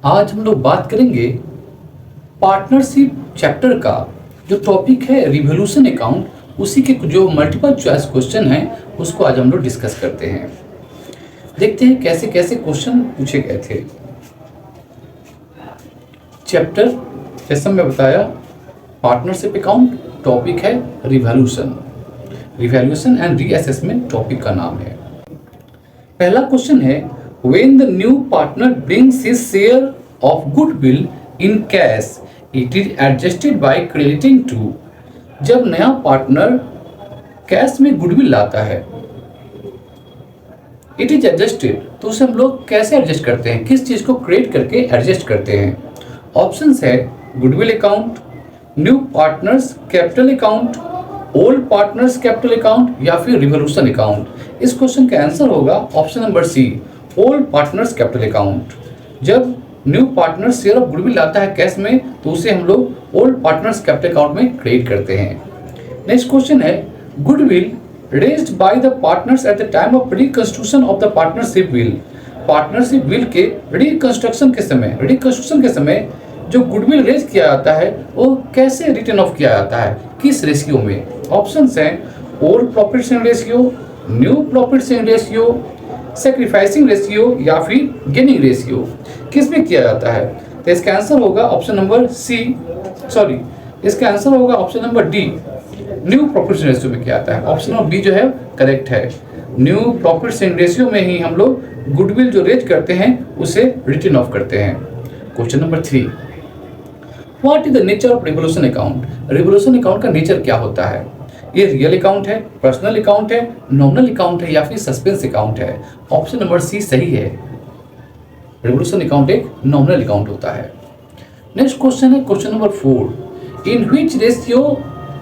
आज हम लोग बात करेंगे पार्टनरशिप चैप्टर का जो टॉपिक है रिवोल्यूशन अकाउंट, उसी के जो मल्टीपल चॉइस क्वेश्चन हैं उसको आज हम लोग डिस्कस करते हैं। देखते हैं कैसे कैसे क्वेश्चन पूछे गए थे। चैप्टर जैसा मैं बताया पार्टनरशिप अकाउंट, टॉपिक है रिवैल्यूएशन एंड रीअसेसमेंट टॉपिक का नाम है। पहला क्वेश्चन है when the new partner brings his share of goodwill in cash it is adjusted by crediting to. जब नया पार्टनर कैश में गुडविल लाता है, इट इज एडजस्टेड, तो उसे हम लोग कैसे एडजस्ट करते हैं, किस चीज को क्रिएट करके एडजस्ट करते हैं। ऑप्शंस है goodwill account, new partners capital account, old partners capital account या फिर रिवोल्यूशन अकाउंट। इस क्वेश्चन का आंसर होगा option number C, old partners capital account. जब new partner share of goodwill लाता है कैश में, तो उसे हम लोग ओल्ड पार्टनर्स कैपिटल अकाउंट में क्रिएट करते हैं। नेक्स्ट क्वेश्चन है goodwill raised by the partners at the time of reconstruction of the partnership will. Partnership will के रिकंस्ट्रक्शन के समय जो गुडविल रेज किया जाता है वो कैसे रिटर्न ऑफ किया जाता है, किस रेशियो में। ऑप्शंस हैं old profit sharing ratio, new profit sharing ratio, sacrificing ratio या फिर गेनिंग रेशियो। किस में किया जाता है, तो इसका आंसर होगा option number D, new profit sharing ratio में किया जाता है। ऑप्शन नंबर बी जो है करेक्ट है। न्यू प्रॉफिट शेयरिंग रेशियो में ही हम लोग गुडविल जो रेज करते हैं उसे रिटर्न ऑफ करते हैं। Question number 3, what is the nature of revaluation account. Revolution account का नेचर क्या होता है, ये रियल अकाउंट है, पर्सनल अकाउंट है, नॉमिनल अकाउंट है या फिर सस्पेंस अकाउंट है। ऑप्शन नंबर सी सही है, रिवोल्यूशन अकाउंट एक नॉमिनल अकाउंट होता है। नेक्स्ट क्वेश्चन है question number 4, in which ratio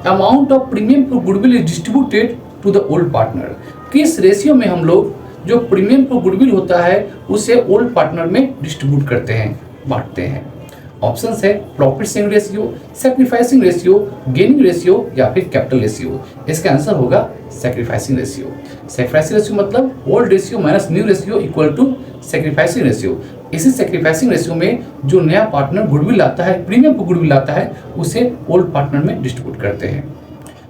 amount of premium for goodwill is distributed to the old partner. किस रेशियो में हम लोग जो प्रीमियम फॉर गुडविल होता है उसे ओल्ड पार्टनर में डिस्ट्रीब्यूट करते हैं, बांटते हैं। ऑप्शंस है profit sharing ratio, sacrificing ratio, gaining ratio या फिर कैपिटल रेशियो। इसका आंसर होगा सैक्रिफाइसिंग रेशियो। सैक्रिफाइसिंग रेशियो मतलब old ratio minus new ratio equal to sacrificing ratio. इसी सैक्रिफाइसिंग रेशियो में जो नया पार्टनर गुडविल लाता है, प्रीमियम पर गुडविल लाता है, उसे ओल्ड पार्टनर में डिस्ट्रीब्यूट करते हैं।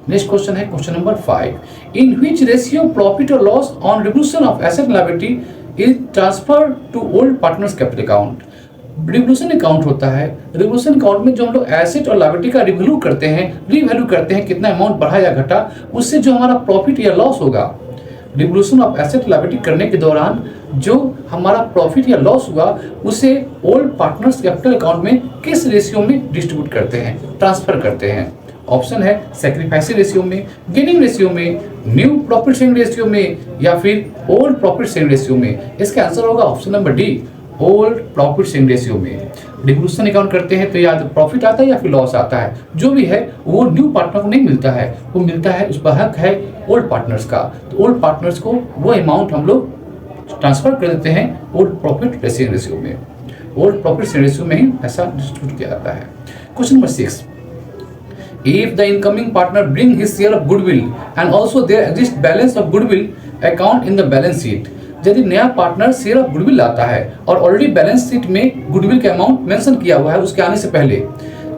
नेक्स्ट क्वेश्चन है question number 5, in which ratio profit और loss on revolution of asset liability is transfer to old partners capital account. Revolution account होता है, रिवोल्यूशन अकाउंट में जो हम लोग एसेट और लायबिलिटी का रिवैल्यू करते हैं, कितना अमाउंट बढ़ा या घटा, उससे जो हमारा प्रॉफिट या लॉस होगा, रिवोल्यूशन ऑफ एसेट लायबिलिटी करने के दौरान जो हमारा प्रॉफिट या लॉस हुआ उसे ओल्ड पार्टनर्स कैपिटल अकाउंट में किस रेशियो में डिस्ट्रीब्यूट करते हैं, ट्रांसफर करते हैं। ऑप्शन है सैक्रिफाइसिंग रेशियो में, गेनिंग रेशियो में, न्यू प्रॉफिट शेयरिंग रेशियो में या फिर ओल्ड प्रॉफिट शेयरिंग रेशियो में। इसका आंसर होगा option number D, old profit sharing ratio में। रिवोल्यूशन अकाउंट करते हैं तो या तो प्रॉफिट आता है या फिर लॉस आता है, जो भी है वो न्यू पार्टनर को नहीं मिलता है, वो मिलता है, उस पर हक है ओल्ड पार्टनर्स का। तो ओल्ड पार्टनर्स को वो अमाउंट हम लोग ट्रांसफर कर देते हैं ओल्ड प्रॉफिट शेयरिंग रेशियो में। ओल्ड प्रॉफिट शेयरिंग रेशियो में ही ऐसा डिस्ट्रीब्यूट किया जाता है। Question number 6, if the incoming partner bring his share of goodwill and also there exists balance of goodwill account in the balance sheet। यदि नया partner share of goodwill लाता है और ऑलरेडी बैलेंस शीट में goodwill का amount mention किया हुआ है उसके आने से पहले,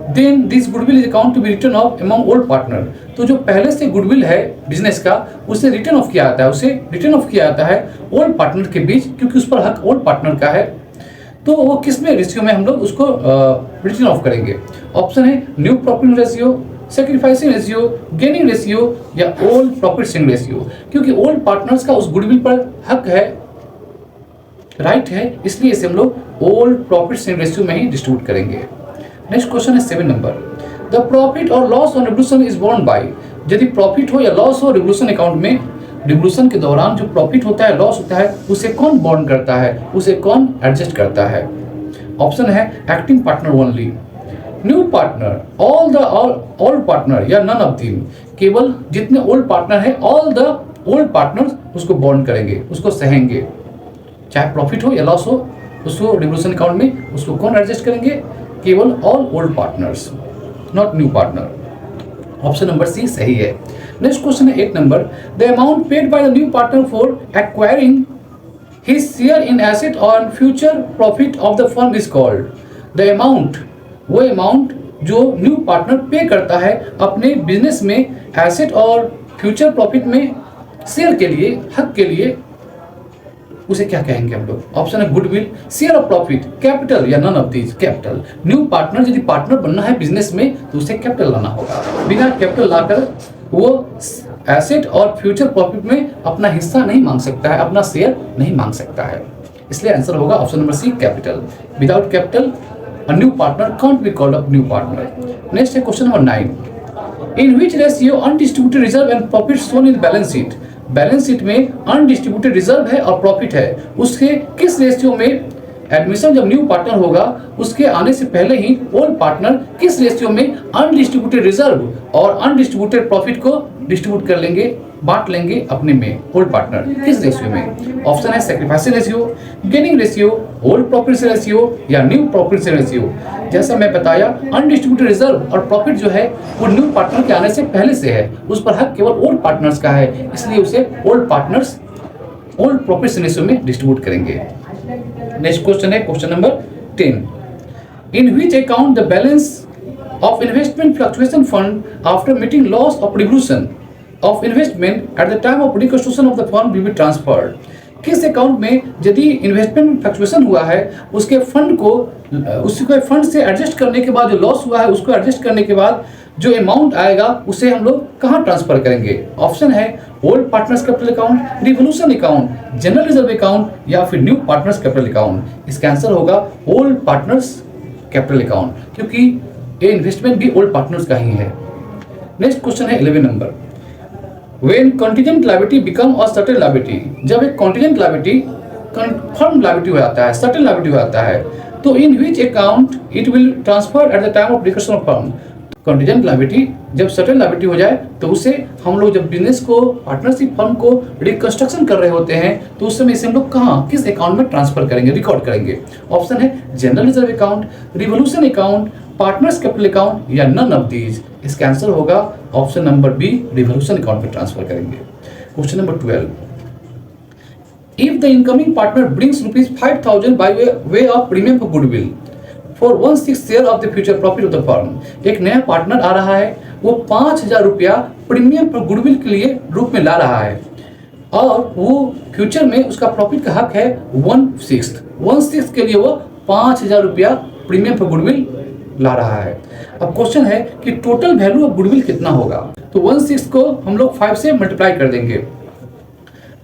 then this goodwill is account to be written off among old partner. तो जो पहले से गुडविल है बिजनेस का उसे रिटर्न ऑफ किया जाता है, ओल्ड पार्टनर के बीच, क्योंकि उस पर हक ओल्ड पार्टनर का है। तो वो किस में रेशियो में हम लोग उसको रिटर्न ऑफ करेंगे। ऑप्शन है new profit ratio, sacrificing ratio, gaining ratio या ओल्ड प्रॉफिट शेयरिंग रेशियो। क्योंकि ओल्ड पार्टनर्स का उस गुडविल पर हक है, राइट है, इसलिए इसे हम लोग ओल्ड प्रॉफिट शेयरिंग रेशियो में ही डिस्ट्रीब्यूट करेंगे। नेक्स्ट क्वेश्चन है 7 नंबर, द प्रॉफिट और loss on revaluation is borne by. यदि प्रॉफिट हो या लॉस हो रिवोल्यूशन अकाउंट में, रिवोल्यूशन के दौरान जो प्रॉफिट होता है, लॉस होता है, उसे कौन बॉर्न करता है, उसे कौन एडजस्ट करता है। ऑप्शन है acting partner only, new partner, old partner या नन ऑफ दीम। केवल जितने ओल्ड पार्टनर है ऑल द ओल्ड पार्टनर्स उसको बॉन्ड करेंगे, उसको सहेंगे, चाहे प्रॉफिट हो या लॉस हो, उसको रिवोल्यूशन अकाउंट में उसको कौन एडजस्ट करेंगे, केवल all old partners, not new partner. Option number C सही है। नेक्स्ट क्वेश्चन है 8 नंबर, the amount paid by the new partner for acquiring His share in asset और future profit of the firm is called. The amount, वो amount जो new partner पे करता है अपने बिजनेस में एसेट और फ्यूचर प्रॉफिट में शेयर के लिए, हक के लिए, उसे क्या कहेंगे हम लोग? ऑप्शन है goodwill, share of profit, capital या none of these. Capital. New partner यदि पार्टनर बनना है बिजनेस में तो उसे कैपिटल लाना होगा। बिना कैपिटल लाकर वो एसेट और फ्यूचर प्रॉफिट में अपना हिस्सा नहीं मांग सकता है, अपना शेयर नहीं मांग सकता है। इसलिए आंसर होगा option number C, capital. Without capital a new partner can't be called a new partner. Next है question number 9. In which ratio undistributed reserve and profit shown in balance sheet? Balance sheet में undistributed reserve है और profit है, उसके किस ratio में admission जब new partner होगा उसके आने से पहले ही ओल्ड पार्टनर किस रेशियो में अनडिस्ट्रीब्यूटेड रिजर्व और अनडिस्ट्रीब्यूटेड प्रॉफिट को डिस्ट्रीब्यूट कर लेंगे, बांट लेंगे अपने में ओल्ड पार्टनर, किस रेशियो में? ऑप्शन है sacrifice ratio, gaining ratio, old profit ratio या न्यू प्रॉफिट रेशियो। जैसा मैं बताया अनडिस्ट्रीब्यूटेड रिजर्व और प्रॉफिट जो है वो न्यू पार्टनर के आने से पहले से है, उस पर हक केवल ओल्ड पार्टनर्स का है, इसलिए उसे old partners old profit ratio में डिस्ट्रीब्यूट करेंगे। नेक्स्ट क्वेश्चन है question number 10. In which account the balance of investment fluctuation fund after meeting loss of revolution of investment at the time of reconstruction of the fund will be transferred? किस account में यदि investment fluctuation हुआ है उसके fund को उसके fund से adjust करने के बाद जो लॉस हुआ है उसको एडजस्ट करने के बाद जो अमाउंट आएगा उसे हम लोग कहाँ ट्रांसफर करेंगे? ऑप्शन है old partners capital account, revolution account, general reserve account या फिर न्यू पार्टनर्स कैपिटल अकाउंट। इसका आंसर होगा ओल्ड पार्टनर्स कैपिटल अकाउंट, क्योंकि ये इन्वेस्टमेंट भी ओल्ड पार्टनर्स का ही है। नेक्स्ट क्वेश्चन है 11 number. When contingent liability become a certain liability, जब एक contingent liability confirmed liability हो जाता है, certain liability हो जाता है, तो in which account it will transfer at the time of reconstruction of firm? Contingent liability जब सर्टेन लायबिलिटी हो जाए तो उसे हम लोग जब बिजनेस को पार्टनरशिप फर्म को रिकंस्ट्रक्शन कर रहे होते हैं तो उस समय इसे हम लोग कहाँ किस अकाउंट में ट्रांसफर करेंगे, रिकॉर्ड करेंगे? ऑप्शन है general reserve account, revolution account, partners capital account या नन ऑफ दीज। इसका आंसर होगा option number B, revaluation account में ट्रांसफर करेंगे। Question number 12. If the incoming partner brings ₹5,000 by way of premium for goodwill for 1/6 share of the future profit of the firm, एक नया partner आ रहा है, वो 5,000 रुपया प्रीमियम पर गुडविल के लिए रूप में ला रहा है और वो फ्यूचर में उसका प्रॉफिट का हक है 1/6 के लिए वो 5,000 रुपया प्रीमियम पर गुडविल ला रहा है। अब क्वेश्चन है कि टोटल वैल्यू ऑफ गुडविल कितना होगा? तो 1/6 को हम लोग 5 से मल्टीप्लाई कर देंगे।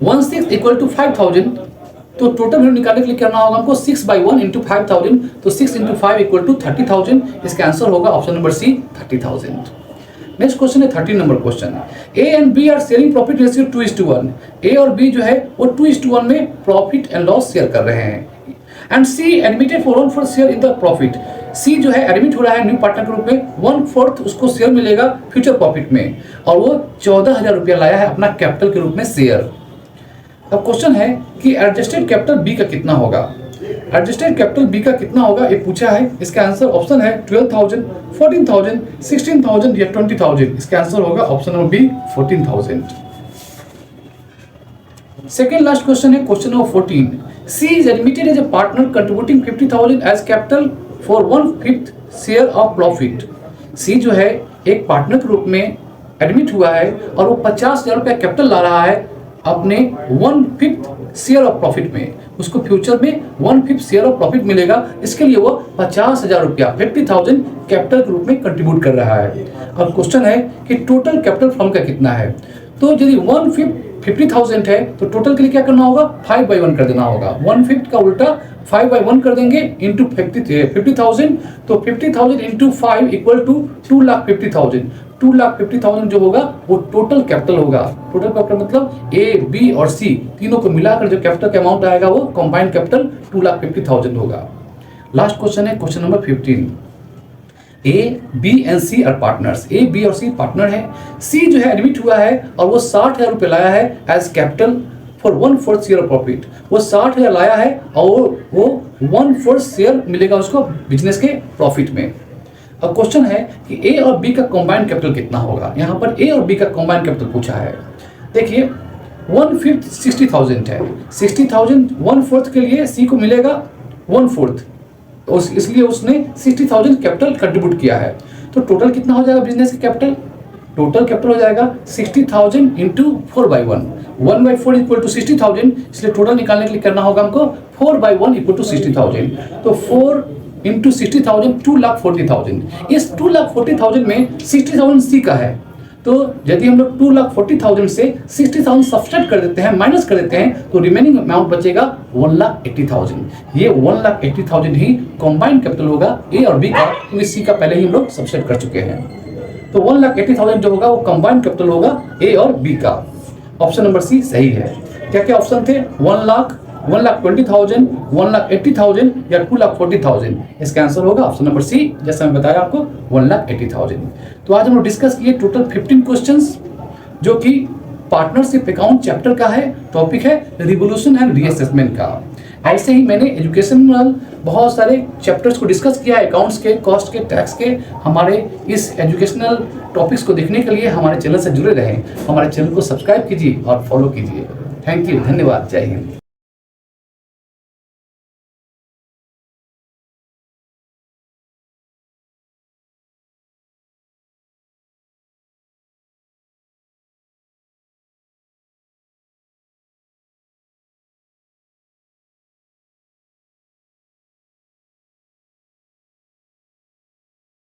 1/6 इक्वल टू 5,000, तो टोटल वैल्यू निकालने के लिए करना होगा हमको 6/1 इंटू 5,000, तो 6 इंटू 5 इक्वल टू 30,000। इसका आंसर होगा option number C, 30,000। Next question है 13 number question. A and B are sharing profit ratio 2:1। A और बी जो है वो 2:1 में प्रॉफिट एंड लॉस शेयर कर रहे हैं। And C admitted for 1/4 share in the profit. C जो है एडमिट हो रहा है न्यू पार्टनर के रूप में, 1/4 उसको शेयर मिलेगा फ्यूचर प्रॉफिट में और वो 14,000 रुपया लाया है अपना कैपिटल के रूप में शेयर। अब क्वेश्चन है कि एडजस्टेड कैपिटल बी का कितना होगा? एडजस्टेड कैपिटल बी का कितना होगा ये पूछा है। इसका आंसर ऑप्शन है 12,000, 14,000, 16,000 या 20,000। इसका आंसर होगा option number B, 14,000। Second last question है question number 14। C is admitted as a partner contributing 50,000 as capital for 1/5 share of profit. C जो है एक पार्टनर के रूप में एडमिट हुआ है और वो 50,000 रुपया कैपिटल ला रहा है अपने 1/5 शेयर ऑफ प्रॉफिट में। उसको फ्यूचर में 1/5 शेयर ऑफ प्रॉफिट मिलेगा, इसके लिए वो 50,000 रुपया 50,000 कैपिटल के रूप में कंट्रीब्यूट कर रहा है। अब क्वेश्चन है कि टोटल कैपिटल फर्म का कितना है? तो यदि 1/5 50,000 है तो टोटल के लिए क्या करना होगा? 5/1 कर देना होगा। 1/5 का उल्टा 5/1 कर देंगे इंटू 50,000, तो 50,000 इंटू 5 इक्वल टू 2,50,000। 2,50,000 जो होगा वो टोटल कैपिटल होगा। टोटल कैपिटल मतलब ए, बी और सी तीनों को मिलाकर जो कैपिटल का अमाउंट आएगा वो कंबाइंड कैपिटल 2,50,000 होगा। लास्ट क्वेश्चन है question number 15। A, B and C are partners. A, B और सी पार्टनर है। सी जो है एडमिट हुआ है और वो 60,000 रुपये लाया है as capital for 1/4 share of profit. वो 60,000 लाया है और वो 1/4 शेयर मिलेगा उसको बिजनेस के प्रॉफिट में। अब क्वेश्चन है कि ए और बी का कंबाइंड कैपिटल कितना होगा? यहाँ पर ए और बी का कंबाइंड कैपिटल पूछा है। देखिए 1/5 60,000 है, 60,000 1/4 के लिए सी को मिलेगा 1/4, इसलिए उसने 60,000 कैपिटल कंट्रीब्यूट किया है। तो टोटल कितना हो जाएगा बिजनेस का कैपिटल? टोटल कैपिटल हो जाएगा 60,000 इंटू 4/1, 1/4 इक्वल टू 60,000, इसलिए टोटल निकालने के लिए करना होगा हमको 4/1 इक्वल टू 60,000। तो 4 इंटू 60,000 2,40,000। इस 2,40,000 में 60,000 सी का है, तो यदि हम लोग 2,40,000 से 60,000 सब्सट्रैक्ट कर देते हैं, माइनस कर देते हैं, तो रिमेनिंग अमाउंट बचेगा 1,80,000। ये 1,80,000 ही कंबाइंड कैपिटल होगा ए और बी का, क्योंकि सी का पहले ही हम लोग सब्सट्रैक्ट कर चुके हैं। तो 1,80,000 जो होगा वो कंबाइंड कैपिटल होगा ए और बी का। ऑप्शन नंबर सी सही है। क्या क्या ऑप्शन थे? 1 लाख, 1,20,000, 1,80,000 या 2,40,000। इसका आंसर होगा ऑप्शन नंबर सी, जैसा मैं बताया आपको 1,80,000। तो आज हम लोग डिस्कस किए टोटल 15 क्वेश्चंस, जो कि पार्टनरशिप अकाउंट चैप्टर का है। टॉपिक है रिवोल्यूशन एंड रीअसेसमेंट का। ऐसे ही मैंने एजुकेशनल बहुत सारे चैप्टर्स को डिस्कस किया है, अकाउंट्स के, कॉस्ट के, टैक्स के। हमारे इस एजुकेशनल टॉपिक्स को देखने के लिए हमारे चैनल से जुड़े रहें, हमारे चैनल को सब्सक्राइब कीजिए और फॉलो कीजिए। थैंक यू, धन्यवाद, जय हिंद।